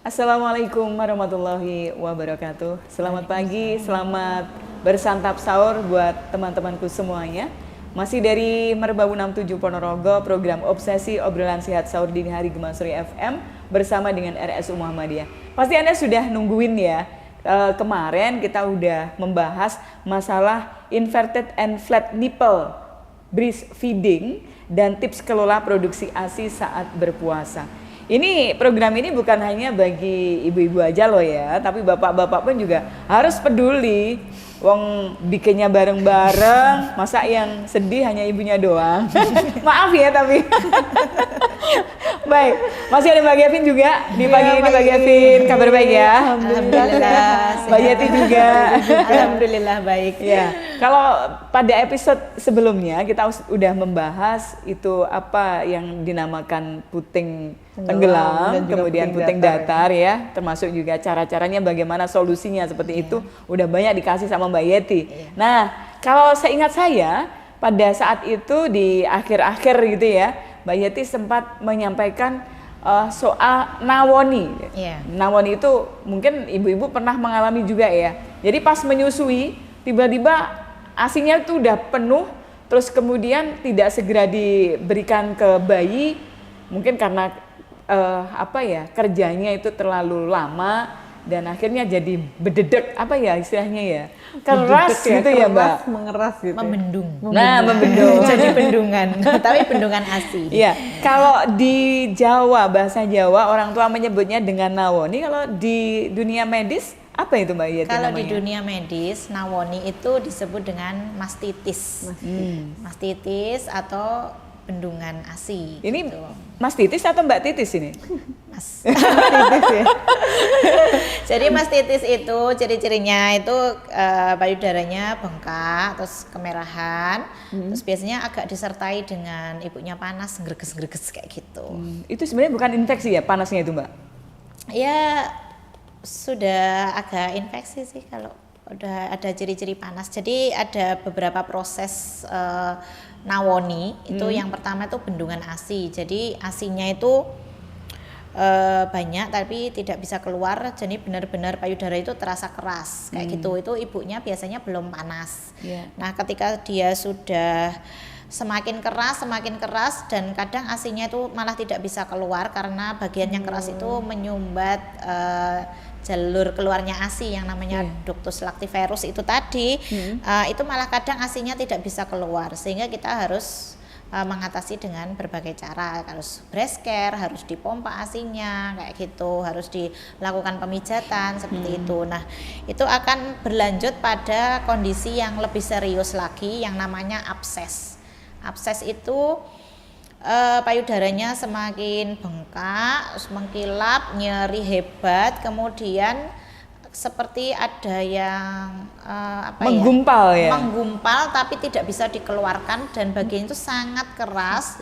Assalamualaikum warahmatullahi wabarakatuh. Selamat pagi, selamat bersantap sahur buat teman-temanku semuanya. Masih dari Merbabu 67 Ponorogo, program Obsesi Obrolan Sehat Sahur Dini Hari Gemasri FM bersama dengan RSU Muhammadiyah. Pasti Anda sudah nungguin ya. Kemarin kita udah membahas masalah inverted and flat nipple breastfeeding dan tips kelola produksi ASI saat berpuasa. Ini program ini bukan hanya bagi ibu-ibu aja loh ya, tapi bapak-bapak pun juga harus peduli. Wong bikinnya bareng-bareng, masa yang sedih hanya ibunya doang. Maaf ya tapi. Baik, masih ada Mbak Gavin juga di pagi ini. Mbak Gavin, kabar baik ya? Alhamdulillah. Mbak Yati juga. Alhamdulillah baik. Ya, kalau pada episode sebelumnya kita udah membahas itu apa yang dinamakan puting tenggelam, kemudian puting datar ya, termasuk juga cara-caranya bagaimana solusinya seperti itu udah banyak dikasih sama Mbak Yeti. Nah, kalau seingat saya pada saat itu di akhir-akhir gitu ya, Mbak Yeti sempat menyampaikan soal nawoni. Nawoni itu mungkin ibu-ibu pernah mengalami juga ya. Jadi pas menyusui tiba-tiba ASINya itu udah penuh, terus kemudian tidak segera diberikan ke bayi, mungkin karena kerjanya itu terlalu lama dan akhirnya jadi bededek istilahnya ya, keras gitu ya Mbak, mengeras gitu, membendung. Nah membendung jadi bendungan, tapi bendungan ASI. Iya, kalau di Jawa, bahasa Jawa orang tua menyebutnya dengan nawoni. Kalau di dunia medis apa itu Mbak Yati Kalau namanya? di dunia medis, nawoni itu disebut dengan mastitis. Mastitis atau bendungan ASI. Ini gitu. Mas Titis atau Mbak Titis ini? Mas titis ya. Jadi mastitis itu ciri-cirinya itu payudaranya bengkak, terus kemerahan, terus biasanya agak disertai dengan ibunya panas, greges-greges kayak gitu. Itu sebenarnya bukan infeksi ya panasnya itu Mbak? Ya sudah agak infeksi sih kalau udah ada ciri-ciri panas. Jadi ada beberapa proses nawoni itu yang pertama itu bendungan ASI. Jadi ASINya itu banyak tapi tidak bisa keluar, jadi benar-benar payudara itu terasa keras kayak gitu. Itu ibunya biasanya belum panas. Nah ketika dia sudah semakin keras dan kadang ASINya itu malah tidak bisa keluar karena bagian yang keras itu menyumbat jalur keluarnya ASI yang namanya ductus lactiferus itu tadi, itu malah kadang ASINya tidak bisa keluar, sehingga kita harus mengatasi dengan berbagai cara. Harus breast care, harus dipompa ASINya kayak gitu, harus dilakukan pemijatan seperti itu. Nah itu akan berlanjut pada kondisi yang lebih serius lagi yang namanya abses. Abses itu payudaranya semakin bengkak, mengkilap, nyeri hebat, kemudian seperti ada yang menggumpal tapi tidak bisa dikeluarkan dan bagian itu sangat keras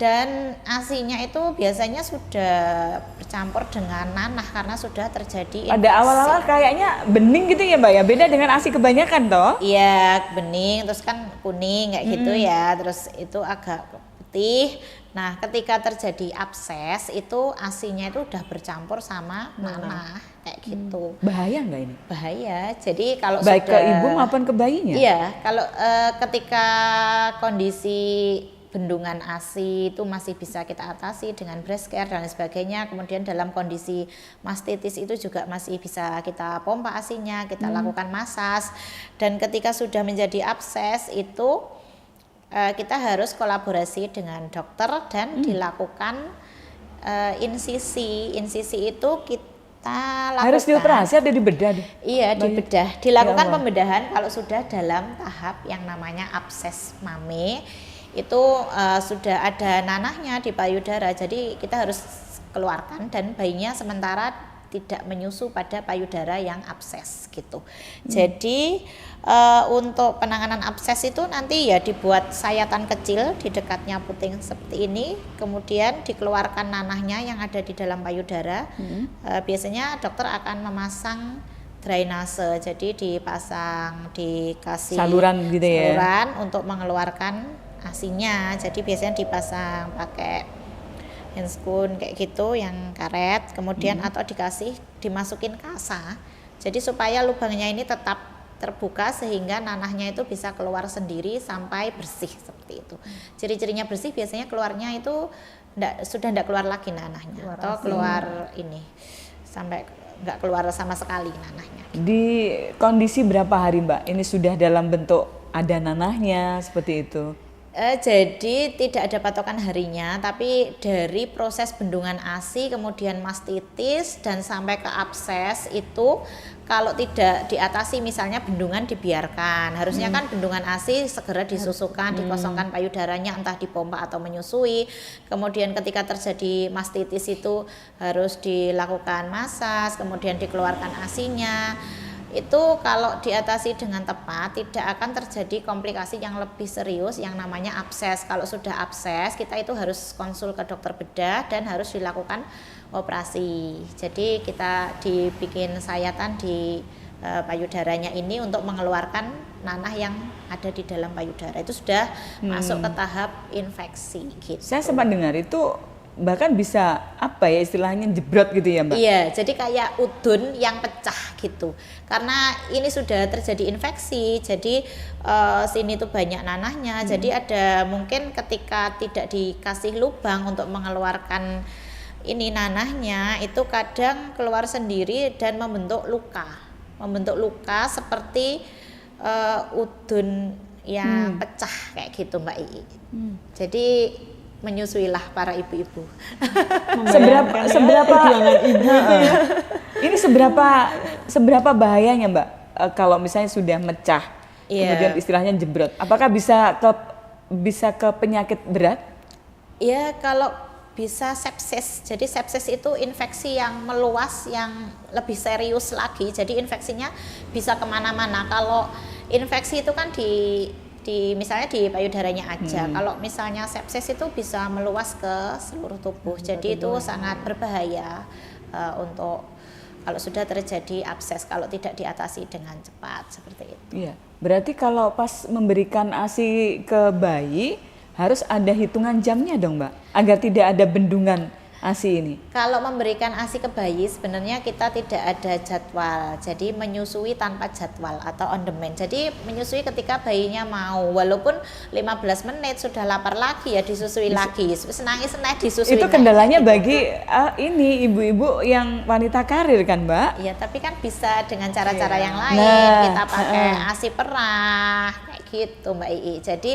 dan ASINya itu biasanya sudah bercampur dengan nanah karena sudah terjadi infeksi. Pada awal-awal kayaknya bening gitu ya Mbak ya, beda dengan ASI kebanyakan toh? Iya bening, terus kan kuning kayak gitu ya, terus itu agak putih. Nah ketika terjadi abses itu ASINya itu udah bercampur sama nanah kayak gitu. Bahaya nggak ini? Bahaya. Jadi kalau baik sudah, ke ibu maupun ke bayinya? Iya, kalau ketika kondisi bendungan ASI itu masih bisa kita atasi dengan breast care dan sebagainya. Kemudian dalam kondisi mastitis itu juga masih bisa kita pompa ASINya, kita lakukan masas. Dan ketika sudah menjadi abses itu kita harus kolaborasi dengan dokter dan dilakukan insisi. Insisi itu kita lakukan. Harus dioperasi atau dibedah? Iya, dibedah. Dilakukan pembedahan kalau sudah dalam tahap yang namanya abses mame. Itu sudah ada nanahnya di payudara, jadi kita harus keluarkan dan bayinya sementara tidak menyusu pada payudara yang abses gitu. Jadi untuk penanganan abses itu nanti ya dibuat sayatan kecil di dekatnya puting seperti ini, kemudian dikeluarkan nanahnya yang ada di dalam payudara. Biasanya dokter akan memasang drainase, jadi dikasih saluran gitu ya. Saluran untuk mengeluarkan ASINya. Jadi biasanya dipasang pakai handscoon kayak gitu yang karet, kemudian atau dimasukin kasa. Jadi supaya lubangnya ini tetap terbuka sehingga nanahnya itu bisa keluar sendiri sampai bersih seperti itu. Ciri-cirinya bersih biasanya keluarnya itu sudah enggak keluar lagi nanahnya atau keluar ini sampai enggak keluar sama sekali nanahnya. Di kondisi berapa hari Mbak? Ini sudah dalam bentuk ada nanahnya seperti itu? Jadi tidak ada patokan harinya, tapi dari proses bendungan ASI kemudian mastitis dan sampai ke abses itu kalau tidak diatasi, misalnya bendungan dibiarkan, harusnya kan bendungan ASI segera disusukan, dikosongkan payudaranya entah dipompa atau menyusui. Kemudian ketika terjadi mastitis itu harus dilakukan masas, kemudian dikeluarkan ASI-nya. Itu kalau diatasi dengan tepat tidak akan terjadi komplikasi yang lebih serius yang namanya abses. Kalau sudah abses kita itu harus konsul ke dokter bedah dan harus dilakukan operasi. Jadi kita dibikin sayatan di payudaranya ini untuk mengeluarkan nanah yang ada di dalam payudara. Itu sudah masuk ke tahap infeksi gitu. Saya sempat dengar itu bahkan bisa apa ya istilahnya jebrot gitu ya Mbak? Iya, jadi kayak udun yang pecah gitu. Karena ini sudah terjadi infeksi, jadi sini tuh banyak nanahnya. Jadi ada mungkin ketika tidak dikasih lubang untuk mengeluarkan ini nanahnya, itu kadang keluar sendiri dan membentuk luka. Membentuk luka seperti udun yang pecah kayak gitu Mbak Ii. Jadi menyusuilah para ibu-ibu. Seberapa ibu ini seberapa bahayanya Mbak kalau misalnya sudah mecah kemudian istilahnya jebrot, apakah bisa ke penyakit berat? Ya kalau bisa sepsis. Jadi sepsis itu infeksi yang meluas yang lebih serius lagi. Jadi infeksinya bisa kemana-mana. Kalau infeksi itu kan misalnya di payudaranya aja. Kalau misalnya sepsis itu bisa meluas ke seluruh tubuh. Jadi itu sangat berbahaya untuk kalau sudah terjadi abses kalau tidak diatasi dengan cepat seperti itu. Iya. Berarti kalau pas memberikan ASI ke bayi harus ada hitungan jamnya dong Mbak, agar tidak ada bendungan ASI ini. Kalau memberikan ASI ke bayi sebenarnya kita tidak ada jadwal, jadi menyusui tanpa jadwal atau on demand. Jadi menyusui ketika bayinya mau, walaupun 15 menit sudah lapar lagi ya disusui lagi, senangis disusui. Itu kendalanya bagi ini ibu-ibu yang wanita karir kan Mbak? Iya, tapi kan bisa dengan cara-cara yang lain. Kita pakai ASI perah kayak gitu Mbak Ii. Jadi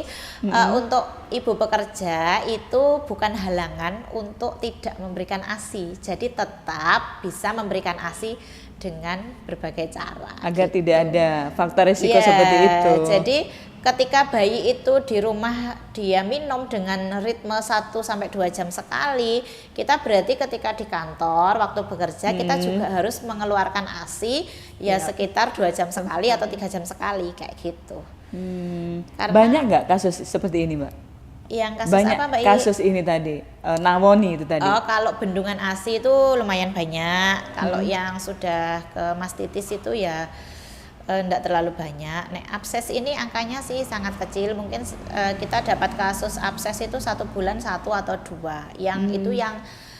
untuk ibu pekerja itu bukan halangan untuk tidak memberikan ASI. Jadi tetap bisa memberikan ASI dengan berbagai cara. Agar tidak ada faktor risiko seperti itu. Jadi ketika bayi itu di rumah dia minum dengan ritme 1-2 jam sekali, kita berarti ketika di kantor waktu bekerja kita juga harus mengeluarkan ASI sekitar 2 jam sekali atau 3 jam sekali kayak gitu. Banyak nggak kasus seperti ini Mbak? Yang kasus banyak apa Mbak? Kasus ini tadi nawoni itu tadi. Oh, kalau bendungan ASI itu lumayan banyak. Kalau yang sudah ke mastitis itu ya enggak terlalu banyak. Nek abses ini angkanya sih sangat kecil. Mungkin kita dapat kasus abses itu 1 bulan 1 atau 2. Yang itu yang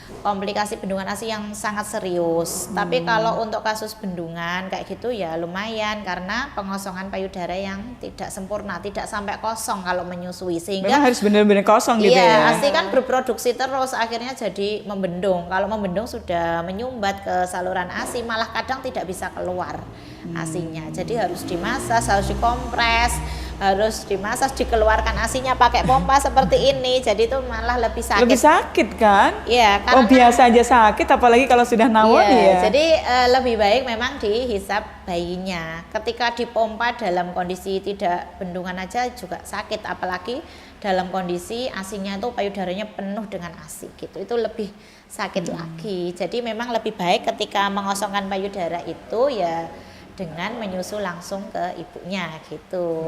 komplikasi bendungan ASI yang sangat serius. Tapi kalau untuk kasus bendungan kayak gitu ya lumayan karena pengosongan payudara yang tidak sempurna, tidak sampai kosong kalau menyusui, sehingga memang harus benar-benar kosong gitu ya. Iya, ASI kan berproduksi terus akhirnya jadi membendung. Kalau membendung sudah menyumbat ke saluran ASI, malah kadang tidak bisa keluar ASInya. Jadi harus dimasas, harus dikompres, harus dimasas, dikeluarkan ASInya pakai pompa seperti ini. Jadi itu malah lebih sakit. Lebih sakit kan? Iya, karena biasa aja sakit apalagi kalau sudah nawoni ya. Jadi lebih baik memang dihisap bayinya. Ketika dipompa dalam kondisi tidak bendungan aja juga sakit, apalagi dalam kondisi ASInya itu payudaranya penuh dengan ASI gitu. Itu lebih sakit lagi. Jadi memang lebih baik ketika mengosongkan payudara itu ya dengan menyusu langsung ke ibunya gitu.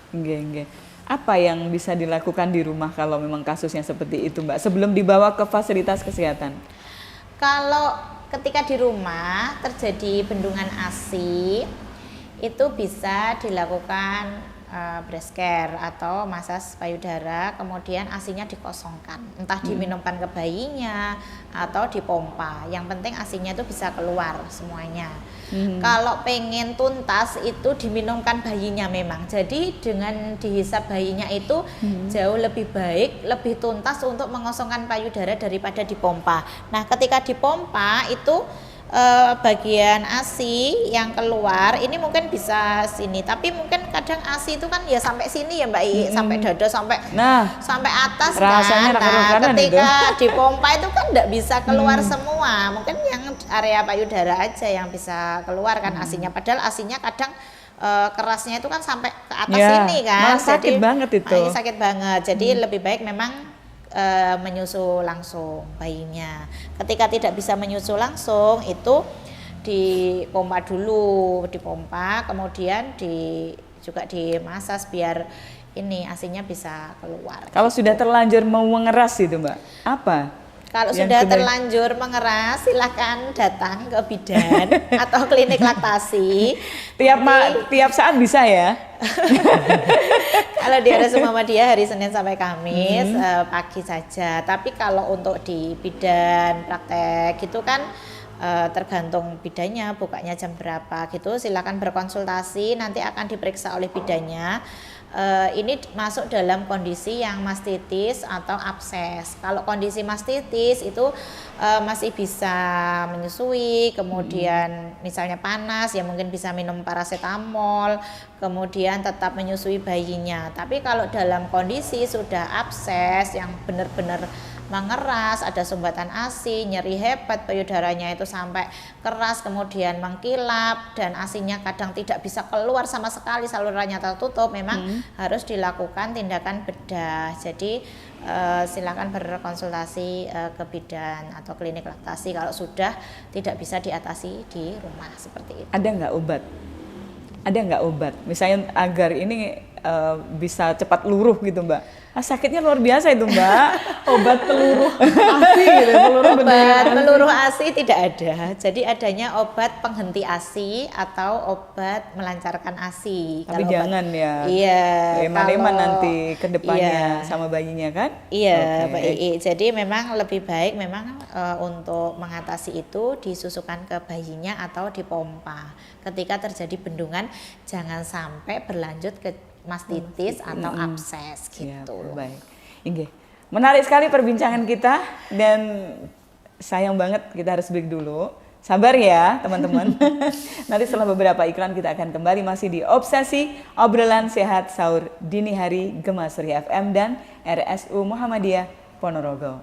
Nggih. Apa yang bisa dilakukan di rumah kalau memang kasusnya seperti itu Mbak, sebelum dibawa ke fasilitas kesehatan? Kalau ketika di rumah terjadi bendungan ASI, itu bisa dilakukan breast care atau massage payudara, kemudian ASI-nya dikosongkan, entah diminumkan ke bayinya atau dipompa. Yang penting ASI-nya itu bisa keluar semuanya. Kalau pengen tuntas itu diminumkan bayinya memang. Jadi dengan dihisap bayinya itu jauh lebih baik, lebih tuntas untuk mengosongkan payudara daripada dipompa. Nah, ketika dipompa itu bagian ASI yang keluar ini mungkin bisa sini, tapi mungkin kadang ASI itu kan ya sampai sini ya Mbak I, sampai dada, sampai atas rasanya kan. Nah, ketika itu. dipompa itu kan tidak bisa keluar semua, mungkin yang area payudara aja yang bisa keluar kan ASI-nya, padahal ASI-nya kadang kerasnya itu kan sampai ke atas sini kan, sakit banget itu. Sakit banget, jadi lebih baik memang menyusu langsung bayinya. Ketika tidak bisa menyusu langsung itu dipompa dulu, kemudian juga dimasas biar ini ASI-nya bisa keluar. Kalau sudah terlanjur mau mengeras itu Mbak, apa? Kalau sudah terlanjur mengeras, silakan datang ke bidan atau klinik laktasi. Tiap saat bisa ya? Kalau di RSU Muhammadiyah hari Senin sampai Kamis pagi saja. Tapi kalau untuk di bidan praktek gitu kan tergantung bidannya bukanya jam berapa gitu. Silakan berkonsultasi, nanti akan diperiksa oleh bidannya. Ini masuk dalam kondisi yang mastitis atau abses. Kalau kondisi mastitis itu masih bisa menyusui, kemudian misalnya panas ya mungkin bisa minum paracetamol, kemudian tetap menyusui bayinya. Tapi kalau dalam kondisi sudah abses yang benar-benar mengeras, ada sumbatan ASI, nyeri hebat, payudaranya itu sampai keras, kemudian mengkilap dan ASI-nya kadang tidak bisa keluar sama sekali, salurannya tertutup, memang harus dilakukan tindakan bedah. Jadi silakan berkonsultasi ke bidan atau klinik laktasi kalau sudah tidak bisa diatasi di rumah seperti itu. Ada nggak obat? Misalnya agar ini bisa cepat luruh gitu Mbak. Sakitnya luar biasa itu Mbak. Obat peluruh ASI gitu, obat peluruh ASI tidak ada. Jadi adanya obat penghenti ASI atau obat melancarkan ASI. Tapi kalau jangan obat, ya. Iya. Eman-eman nanti ke depannya sama bayinya kan? Iya, Mbak Ii. Jadi memang lebih baik memang untuk mengatasi itu disusukan ke bayinya atau dipompa. Ketika terjadi bendungan jangan sampai berlanjut ke mastitis atau abses gitu. Ya, baik. Inge, menarik sekali perbincangan kita dan sayang banget kita harus break dulu. Sabar ya teman-teman. Nanti setelah beberapa iklan kita akan kembali masih di Obsesi Obrolan Sehat Sahur Dini Hari Gema Surya FM dan RSU Muhammadiyah Ponorogo.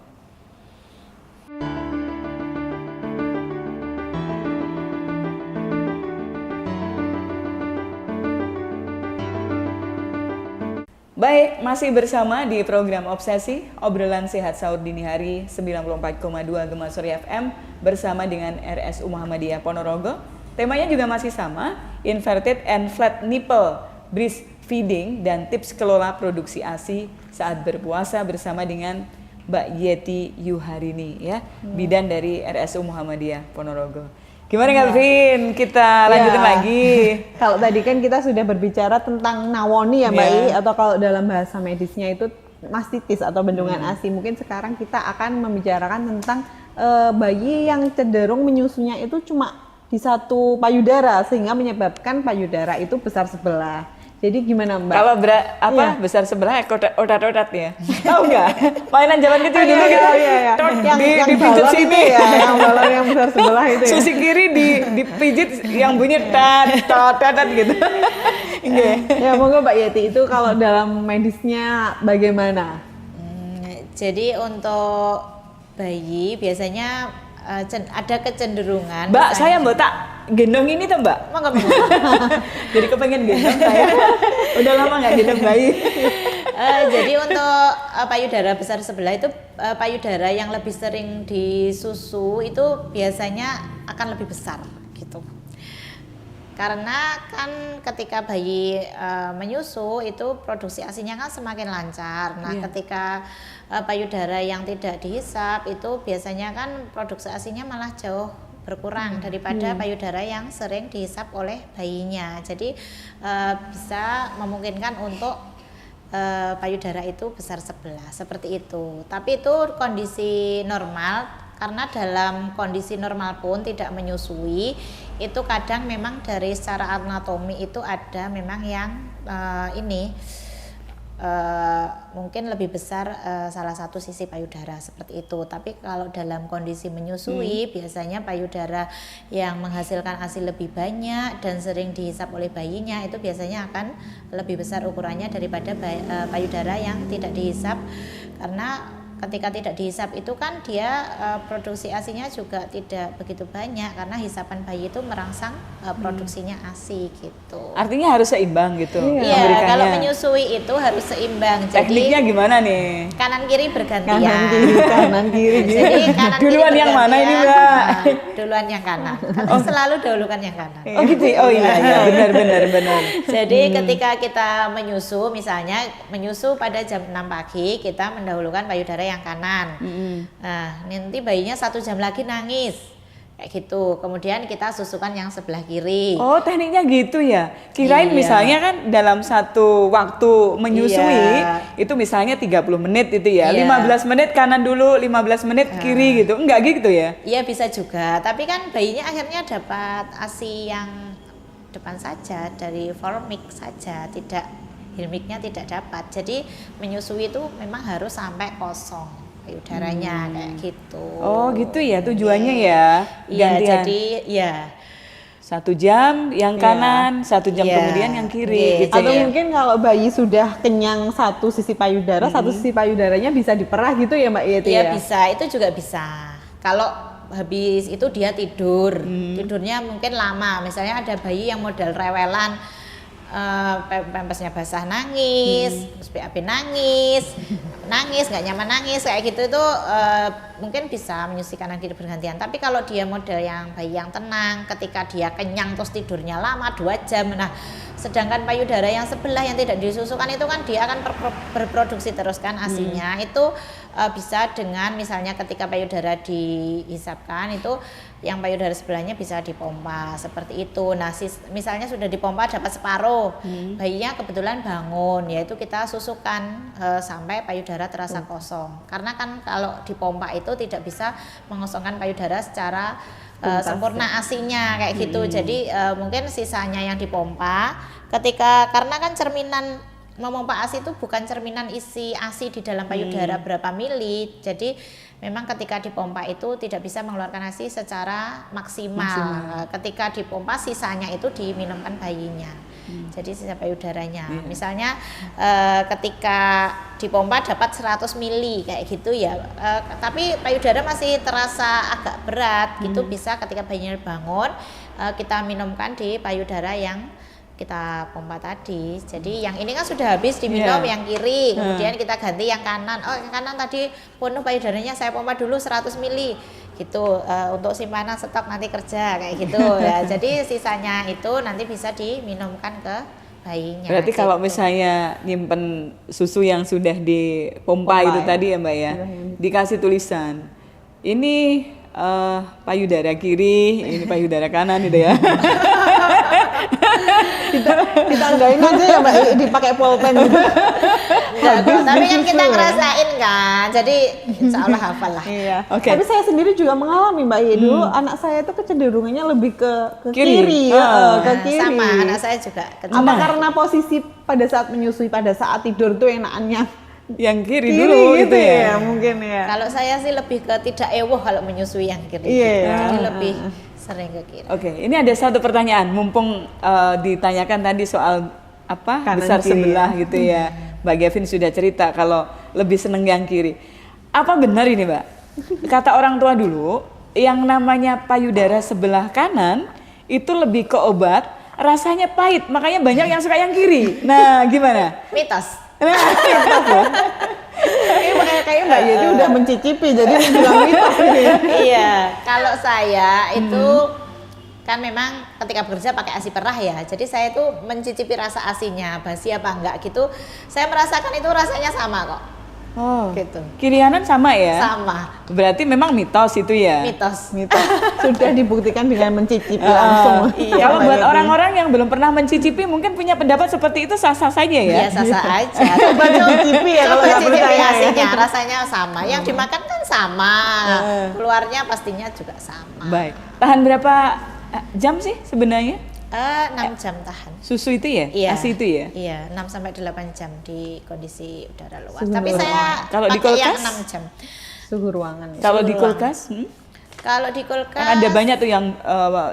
Baik, masih bersama di program Obsesi, Obrolan Sehat Sahur Dini Hari 94,2 Gema Surya FM bersama dengan RSU Muhammadiyah Ponorogo. Temanya juga masih sama, Inverted and Flat Nipple, Breastfeeding, dan tips kelola produksi ASI saat berpuasa bersama dengan Mbak Yeti Yuharini ya, bidan dari RSU Muhammadiyah Ponorogo. Gimana nggak Vin? Kita lanjutin lagi. Kalau tadi kan kita sudah berbicara tentang nawoni ya Mbak I, atau kalau dalam bahasa medisnya itu mastitis atau bendungan ASI. Mungkin sekarang kita akan membicarakan tentang bayi yang cenderung menyusunya itu cuma di satu payudara sehingga menyebabkan payudara itu besar sebelah. Jadi gimana Mbak? Kalau besar sebelah odat-odat ya. Tahu nggak? Mainan zaman itu dulu kita yang dipijit sini ya, yang balon yang besar sebelah itu ya. Susi kiri dipijit yang bunyi tat gitu. Ya monggo Mbak Yeti, itu kalau dalam medisnya bagaimana? Jadi untuk bayi biasanya ada kecenderungan. Mbak, saya Mbak tak gendong ini tuh Mbak. Monggo. Jadi kepengen gendong saya. Udah lama nggak gendong bayi. Jadi untuk payudara besar sebelah itu payudara yang lebih sering disusu itu biasanya akan lebih besar gitu. Karena kan ketika bayi menyusu itu produksi ASI-nya kan semakin lancar. Nah, ketika payudara yang tidak dihisap itu biasanya kan produksi ASI-nya malah jauh berkurang daripada payudara yang sering dihisap oleh bayinya. Jadi bisa memungkinkan untuk payudara itu besar sebelah seperti itu. Tapi itu kondisi normal, karena dalam kondisi normal pun tidak menyusui itu kadang memang dari secara anatomi itu ada memang yang mungkin lebih besar salah satu sisi payudara seperti itu. Tapi kalau dalam kondisi menyusui biasanya payudara yang menghasilkan ASI lebih banyak dan sering dihisap oleh bayinya itu biasanya akan lebih besar ukurannya daripada payudara yang tidak dihisap, karena ketika tidak dihisap itu kan dia produksi ASI-nya juga tidak begitu banyak, karena hisapan bayi itu merangsang produksinya ASI gitu. Artinya harus seimbang gitu. Iya, kalau menyusui itu harus seimbang. Tekniknya Jadi gimana nih? kanan kiri bergantian. Kanan kiri. Jadi kanan Duluan kiri yang mana ini, bergantian. Mbak? Nah, duluan yang kanan. Kan selalu dahulukan yang kanan. Oh gitu. Oh iya, benar. Jadi ketika kita menyusu, misalnya menyusu pada jam 6 pagi, kita mendahulukan payudara yang kanan. Nah, nanti bayinya 1 jam lagi nangis, kayak gitu. Kemudian kita susukan yang sebelah kiri. Oh, tekniknya gitu ya. Kirain Iya. misalnya kan dalam satu waktu menyusui Iya. itu misalnya 30 menit itu ya. Iya. 15 menit kanan dulu, 15 menit kiri gitu. Enggak gitu ya? Iya bisa juga, tapi kan bayinya akhirnya dapat ASI yang depan saja, dari formik saja, tidak hilmiknya tidak dapat. Jadi menyusui itu memang harus sampai kosong payudaranya kayak gitu. Oh, gitu ya tujuannya ya. Iya, Gantian. jadi ya 1 jam yang kanan, 1 jam Iya. kemudian yang kiri Iya, gitu Atau ya. mungkin kalau bayi sudah kenyang satu sisi payudara, satu sisi payudaranya bisa diperah gitu ya Mbak Yeti Iya ya? bisa, itu juga bisa. Kalau habis itu dia tidur, tidurnya mungkin lama. Misalnya ada bayi yang model rewelan, pampasnya basah nangis, terus BAB nangis, nggak nyaman nangis kayak gitu itu mungkin bisa menyusui kanan kiri bergantian. Tapi kalau dia model yang bayi yang tenang, ketika dia kenyang terus tidurnya lama 2 jam, nah sedangkan payudara yang sebelah yang tidak disusukan itu kan dia akan berproduksi terus kan ASI-nya. Itu bisa dengan misalnya ketika payudara dihisapkan itu yang payudara sebelahnya bisa dipompa seperti itu. Nah, misalnya sudah dipompa dapat separuh, bayinya kebetulan bangun, yaitu kita susukan sampai payudara terasa kosong. Karena kan kalau dipompa itu tidak bisa mengosongkan payudara secara sempurna ASI-nya kayak gitu. Jadi mungkin sisanya yang dipompa karena kan cerminan memompa ASI itu bukan cerminan isi ASI di dalam payudara berapa mili. Jadi memang ketika dipompa itu tidak bisa mengeluarkan ASI secara maksimal. Ketika dipompa sisanya itu diminumkan bayinya. Jadi sisa payudaranya. Misalnya ketika dipompa dapat 100 mili kayak gitu ya. Tapi payudara masih terasa agak berat gitu, bisa ketika bayinya bangun kita minumkan di payudara yang kita pompa tadi. Jadi yang ini kan sudah habis diminum yang kiri, kemudian kita ganti yang kanan. Oh, yang kanan tadi penuh payudaranya, saya pompa dulu 100 mili gitu untuk simpanan stok nanti kerja kayak gitu ya. Jadi sisanya itu nanti bisa diminumkan ke bayinya. Berarti gitu. kalau misalnya nyimpen susu yang sudah dipompa itu tadi ya Mbak ya, dikasih tulisan ini payudara kiri, ini payudara kanan gitu ya. Ditanggain aja ya Mbak, dipakai pulpen gitu. Tapi kan kita ngerasain kan, jadi insya Allah hafal lah. Iya. Oke. Tapi saya sendiri juga mengalami Mbak Ye, dulu anak saya itu kecenderungannya lebih ke Kiri. kiri, ke kiri. Sama anak saya juga Apa karena posisi pada saat menyusui, pada saat tidur tuh enakannya Yang kiri, kiri dulu gitu ya. mungkin ya. Kalau saya sih lebih ke tidak ewoh kalau menyusui yang kiri. Iya. Jadi lebih sering ke kiri. Oke, ini ada satu pertanyaan, mumpung ditanyakan tadi soal apa Kanan besar kiri sebelah gitu ya. Mbak Gavin sudah cerita kalau lebih seneng yang kiri. Apa benar ini Mbak? Kata orang tua dulu, yang namanya payudara sebelah kanan itu lebih ke obat, rasanya pahit, makanya banyak yang suka yang kiri. Nah, gimana? Mitos. Kayak Mbak Ye itu udah mencicipi, jadi bilang mitos ini. Iya, kalau saya itu kan memang ketika bekerja pakai ASI perah ya, jadi saya itu mencicipi rasa ASInya, basi apa enggak gitu. Saya merasakan itu rasanya sama kok. Oh, Gitu. Kirianan sama ya? Sama, Berarti memang mitos itu ya? mitos. Sudah dibuktikan dengan mencicipi langsung. Iya. Kalau buat orang-orang yang belum pernah mencicipi mungkin punya pendapat seperti itu sah-sah saja ya? Iya, sah-sah aja. Coba dicicipi ya kalau nggak cicipi percaya ya. asinya, rasanya sama. Yang dimakan kan sama, keluarnya pastinya juga sama. Baik. Tahan berapa jam sih sebenarnya? 6 jam tahan. Susu itu ya? Iya. ASI itu ya? Iya, 6 sampai 8 jam di kondisi udara luas. Suhu Tapi saya Kalau di pakai yang kulkas? 6 jam. Suhu ruangan ya. Kalau di ruang. kulkas? Kalau di kulkas Kan ada banyak tuh yang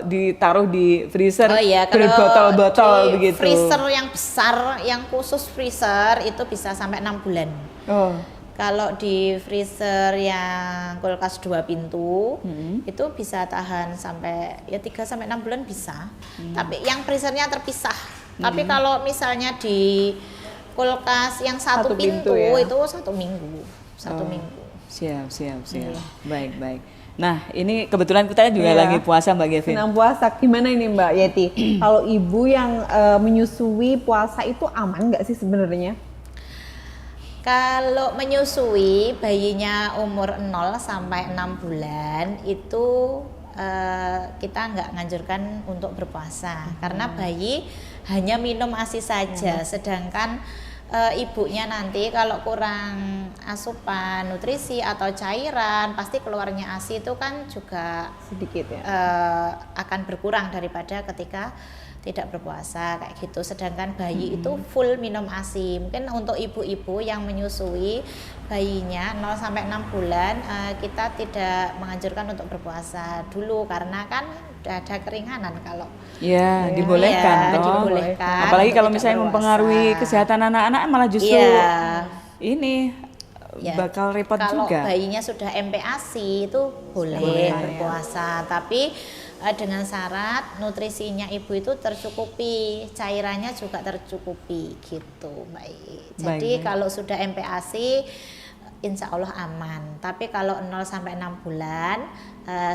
ditaruh di freezer Oh iya, kalau berbotol-botol di begitu. freezer yang besar, yang khusus freezer itu bisa sampai 6 bulan. Oh, Kalau di freezer yang kulkas 2 pintu itu bisa tahan sampai ya 3 sampai 6 bulan bisa. Tapi yang freezernya terpisah. Tapi kalau misalnya di kulkas yang Satu satu pintu, pintu ya. itu 1 minggu. 1 minggu. siap. Baik. Nah, ini kebetulan kita juga Iya. lagi puasa Mbak Gevin. Senang puasa, gimana ini Mbak Yeti? Kalau ibu yang menyusui puasa itu aman nggak sih sebenarnya? Kalau menyusui bayinya umur 0 sampai 6 bulan itu kita nggak nganjurkan untuk berpuasa karena bayi hanya minum ASI saja, sedangkan ibunya nanti kalau kurang asupan nutrisi atau cairan pasti keluarnya ASI itu kan juga Sedikit ya. akan berkurang daripada ketika tidak berpuasa kayak gitu. Sedangkan bayi itu full minum ASI. Mungkin untuk ibu-ibu yang menyusui bayinya 0 sampai 6 bulan kita tidak menganjurkan untuk berpuasa dulu karena kan udah ada keringanan kalau Ya, dibolehkan Iya, toh. dibolehkan Apalagi untuk kalau tidak misalnya berpuasa. mempengaruhi kesehatan anak-anak malah justru Iya. ini Ya, bakal repot kalau juga. bayinya sudah MPASI itu boleh berpuasa, tapi dengan syarat nutrisinya ibu itu tercukupi, cairannya juga tercukupi gitu, Mbak. Jadi Baik. kalau sudah MPASI insya Allah aman, tapi kalau 0 sampai 6 bulan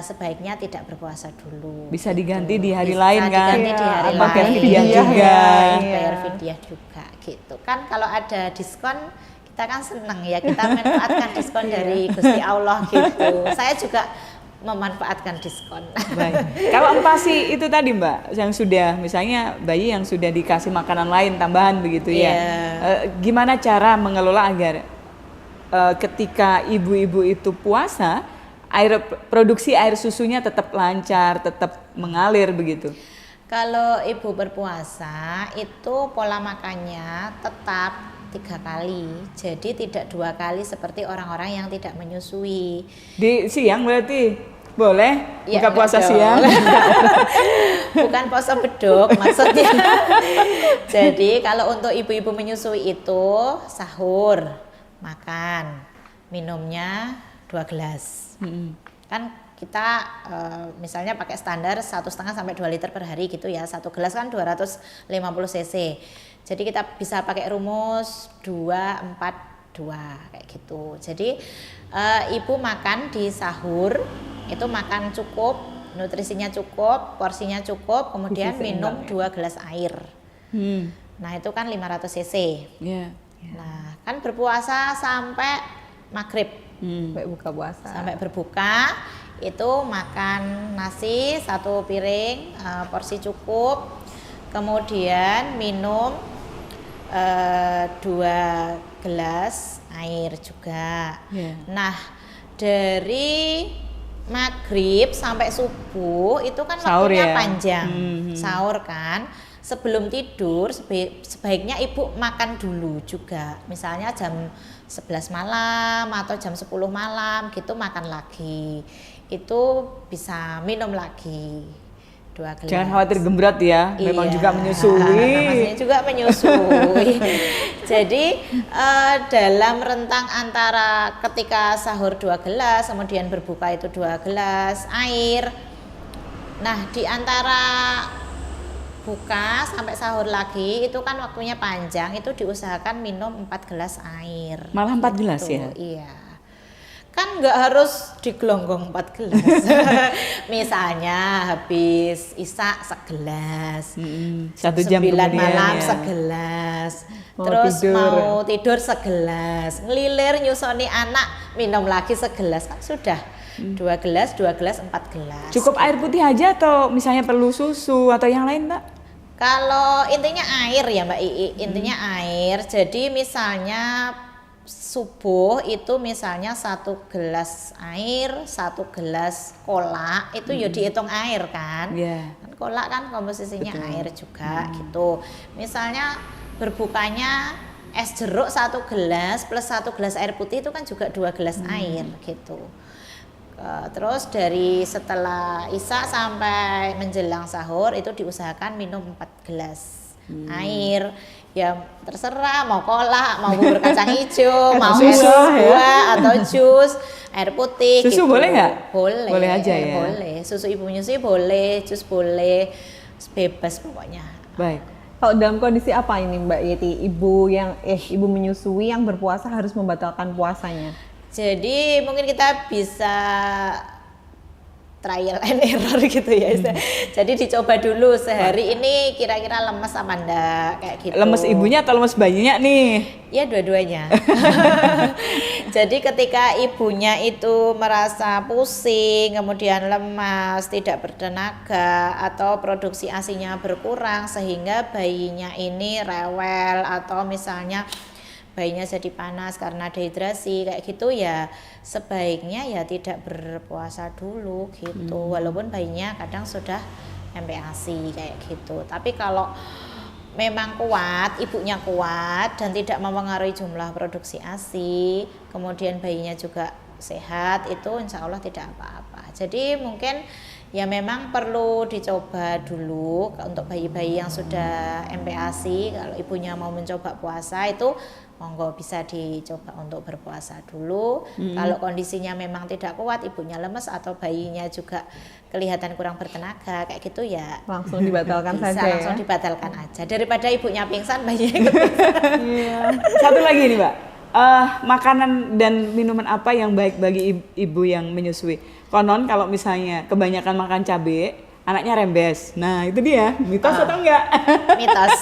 sebaiknya tidak berpuasa dulu. Bisa diganti di hari Bisa lain kan? diganti di hari Pakai lain. fidyah juga. Bayar fidyah juga gitu kan. Kalau ada diskon kita kan seneng ya, kita manfaatkan diskon dari Gusti Allah gitu. Saya juga memanfaatkan diskon. Baik. Kalau empasi itu tadi Mbak, yang sudah misalnya bayi yang sudah dikasih makanan lain tambahan begitu ya. Gimana cara mengelola agar ketika ibu-ibu itu puasa, produksi air susunya tetap lancar, tetap mengalir begitu? Kalau ibu berpuasa itu pola makannya tetap 3 kali, jadi tidak 2 kali seperti orang-orang yang tidak menyusui. Di siang berarti boleh Ya, buka puasa enggak siang? dong. Bukan puasa beduk maksudnya. Jadi kalau untuk ibu-ibu menyusui itu sahur, makan, minumnya 2 gelas. Kan kita misalnya pakai standar 1,5 sampai 2 liter per hari gitu ya. 1 gelas kan 250 cc. Jadi kita bisa pakai rumus 2-4-2 kayak gitu. Jadi ibu makan di sahur itu makan cukup, nutrisinya cukup, porsinya cukup, kemudian Gizi minum seimbang 2 gelas air. Nah itu kan 500 cc. Ya. Nah kan berpuasa sampai maghrib. Sampai buka puasa. Sampai berbuka itu makan nasi 1 piring, porsi cukup, kemudian minum 2 gelas air juga. Nah dari maghrib sampai subuh itu kan Sahur waktunya ya? panjang, sahur kan. Sebelum tidur sebaiknya ibu makan dulu juga, misalnya jam 11 malam atau jam 10 malam gitu makan lagi, itu bisa minum lagi 2 gelas. Jangan khawatir gembrot ya, memang Iya, juga menyusui. namanya juga menyusui. Jadi dalam rentang antara ketika sahur 2 gelas, kemudian berbuka itu 2 gelas air. Nah di antara buka sampai sahur lagi itu kan waktunya panjang, itu diusahakan minum 4 gelas air. Malah 4 gelas Gitu, ya? Iya. Kan nggak harus digelonggong 4 gelas. Misalnya habis isak segelas, 1 jam 9 kemudian malam ya. segelas, Mau terus tidur. mau tidur segelas, ngelilir nyusoni anak minum lagi segelas, kan sudah 2 gelas, 4 gelas. Cukup air putih aja atau misalnya perlu susu atau yang lain, Mbak? Kalau intinya air ya Mbak Ii, intinya air. Jadi misalnya subuh itu misalnya 1 gelas air, 1 gelas kolak itu ya dihitung air kan. Iya. Kan kolak kan komposisinya air juga gitu. Misalnya berbukanya es jeruk 1 gelas plus 1 gelas air putih itu kan juga 2 gelas air gitu. Terus dari setelah isya sampai menjelang sahur itu diusahakan minum 4 gelas air. Ya terserah mau kolak, mau bubur kacang hijau, mau es Susu, buah atau jus, air putih. Susu gitu. boleh nggak? Boleh. Boleh aja ya? Boleh. Susu ibu menyusui boleh, jus boleh, bebas pokoknya. Baik. Kalau dalam kondisi apa ini Mbak Yeti, ibu menyusui yang berpuasa harus membatalkan puasanya? Jadi mungkin kita bisa trial and error gitu ya. Jadi dicoba dulu sehari ini kira-kira lemes apa enggak kayak gitu. Lemes ibunya atau lemes bayinya nih? Ya dua-duanya. Jadi ketika ibunya itu merasa pusing, kemudian lemas, tidak bertenaga atau produksi ASI-nya berkurang sehingga bayinya ini rewel atau misalnya bayinya jadi panas karena dehidrasi kayak gitu ya sebaiknya ya tidak berpuasa dulu gitu walaupun bayinya kadang sudah MPASI kayak gitu. Tapi kalau memang kuat, ibunya kuat dan tidak mempengaruhi jumlah produksi ASI, kemudian bayinya juga sehat, itu insya Allah tidak apa-apa. Jadi mungkin ya memang perlu dicoba dulu untuk bayi-bayi yang sudah MPASI. Kalau ibunya mau mencoba puasa itu monggo bisa dicoba untuk berpuasa dulu. Kalau kondisinya memang tidak kuat, ibunya lemes atau bayinya juga kelihatan kurang bertenaga kayak gitu ya Langsung dibatalkan bisa saja langsung ya? dibatalkan aja daripada ibunya pingsan bayinya ikut pingsan. Iya. Satu lagi nih, Mbak. Makanan dan minuman apa yang baik bagi ibu yang menyusui? Konon kalau misalnya kebanyakan makan cabai, anaknya rembes. Nah, itu dia. Mitos atau enggak? Mitos.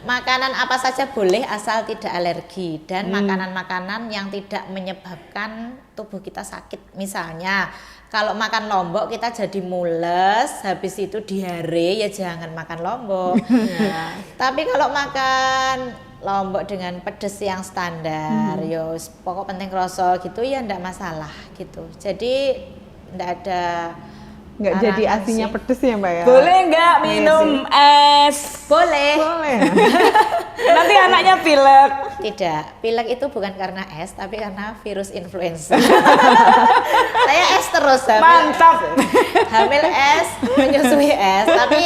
Makanan apa saja boleh asal tidak alergi dan makanan-makanan yang tidak menyebabkan tubuh kita sakit. Misalnya kalau makan lombok kita jadi mules, habis itu diare ya jangan makan lombok. Tapi kalau makan lombok dengan pedes yang standar, yo pokok penting kroso gitu ya ndak masalah gitu. Jadi ndak ada Nggak jadi larangan asinya sih. pedes ya Mbak ya? Boleh nggak minum es? Boleh. Boleh. Nanti anaknya pilek. Tidak, pilek itu bukan karena es, tapi karena virus influenza. Saya es terus hamil. Mantap. Hamil es, menyusui es. Tapi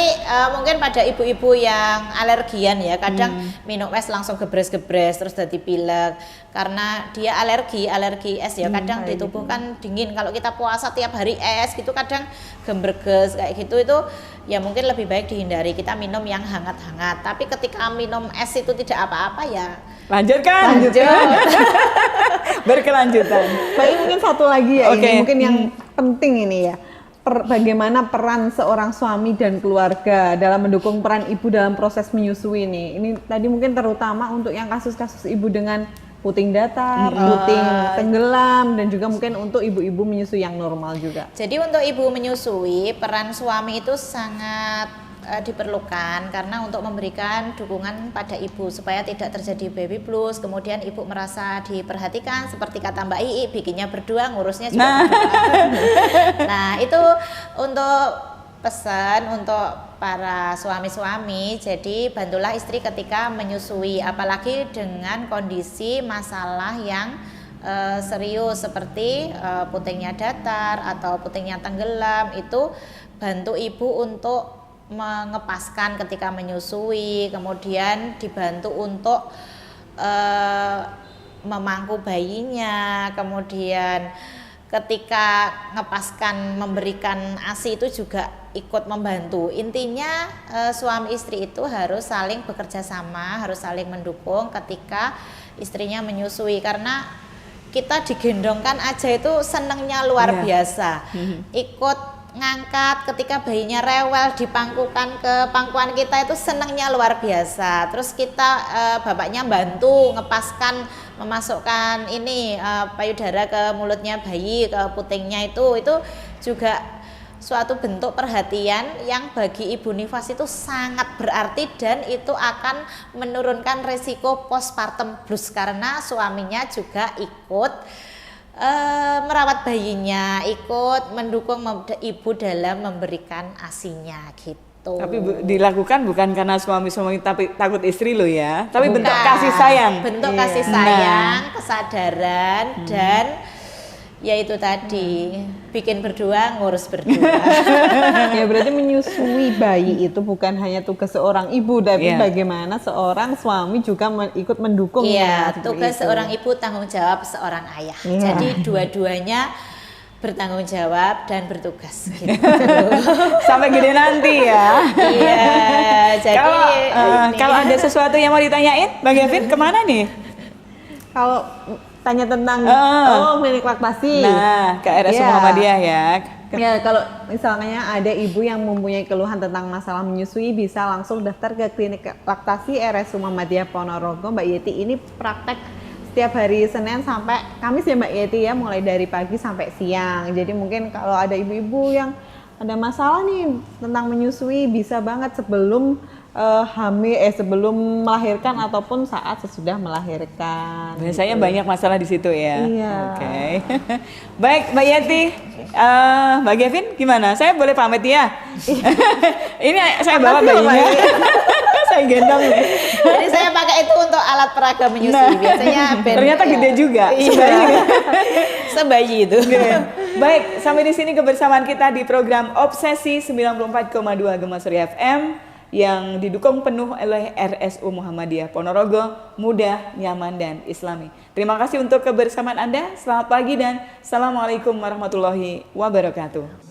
mungkin pada ibu-ibu yang alergian ya, kadang minum es langsung gebres-gebres terus jadi pilek. Karena dia alergi es ya, kadang di tubuh kan dingin. Kalau kita puasa tiap hari es gitu kadang gemberges kayak gitu itu ya mungkin lebih baik dihindari. Kita minum yang hangat-hangat. Tapi ketika minum es itu tidak apa-apa ya Lanjutkan. lanjut. Berkelanjutan. Tapi mungkin satu lagi ya, Oke. ini mungkin yang penting ini ya. Bagaimana peran seorang suami dan keluarga dalam mendukung peran ibu dalam proses menyusui ini. Ini tadi mungkin terutama untuk yang kasus-kasus ibu dengan puting datar, puting tenggelam, dan juga mungkin untuk ibu-ibu menyusui yang normal juga. Jadi untuk ibu menyusui, peran suami itu sangat diperlukan karena untuk memberikan dukungan pada ibu supaya tidak terjadi baby blues, kemudian ibu merasa diperhatikan seperti kata Mbak Ii, bikinnya berdua, ngurusnya juga berdua. Nah, itu untuk pesan untuk para suami-suami, jadi bantulah istri ketika menyusui, apalagi dengan kondisi masalah yang serius seperti putingnya datar atau putingnya tenggelam, itu bantu ibu untuk mengepaskan ketika menyusui, kemudian dibantu untuk memangku bayinya, kemudian ketika ngepaskan memberikan ASI itu juga ikut membantu. Intinya suami istri itu harus saling bekerja sama, harus saling mendukung ketika istrinya menyusui, karena kita digendongkan aja itu senengnya luar Iya. biasa. Ikut ngangkat ketika bayinya rewel dipangkukan ke pangkuan kita itu senengnya luar biasa. Terus kita bapaknya bantu ngepaskan, memasukkan ini payudara ke mulutnya bayi, ke putingnya itu juga suatu bentuk perhatian yang bagi ibu nifas itu sangat berarti, dan itu akan menurunkan resiko postpartum blues karena suaminya juga ikut merawat bayinya, ikut mendukung ibu dalam memberikan asinya gitu. Tapi dilakukan bukan karena suami tapi takut istri lo ya, tapi Bukan. bentuk kasih sayang. Bentuk Iya. kasih sayang, kesadaran, dan ya itu tadi bikin berdua, ngurus berdua. Ya berarti menyusui bayi itu bukan hanya tugas seorang ibu, tapi Iya. bagaimana seorang suami juga ikut mendukung. Iya, seperti tugas itu. seorang ibu, tanggung jawab seorang ayah. Iya. Jadi dua-duanya bertanggung jawab dan bertugas gitu. Sampai gede nanti ya. Iya, jadi Kalau ada sesuatu yang mau ditanyain, Bang Gavin kemana nih? Kalau tanya tentang klinik laktasi. Nah, ke RS Iya. Muhammadiyah ya. Ya, kalau misalnya ada ibu yang mempunyai keluhan tentang masalah menyusui, bisa langsung daftar ke klinik laktasi RS Muhammadiyah Ponorogo. Mbak Yeti ini praktek setiap hari Senin sampai Kamis ya Mbak Yeti ya, mulai dari pagi sampai siang. Jadi mungkin kalau ada ibu-ibu yang ada masalah nih tentang menyusui, bisa banget sebelum sebelum melahirkan ataupun saat sesudah melahirkan. Biasanya gitu. banyak masalah di situ ya. Iya. Oke. Baik, Mbak Yeti, Mbak Gavin gimana? Saya boleh pamit ya? Ini saya bawa Makasih, Mbak bayinya. Yeti. Saya gendong nih. Jadi saya pakai itu untuk alat peraga menyusui. Biasanya ternyata ya. gede juga. Iya. Sebayi itu. Baik, sampai di sini kebersamaan kita di program Obsesi 94,2 Gemasri FM yang didukung penuh oleh RSU Muhammadiyah Ponorogo, mudah, nyaman, dan islami. Terima kasih untuk kebersamaan Anda. Selamat pagi dan Assalamualaikum warahmatullahi wabarakatuh.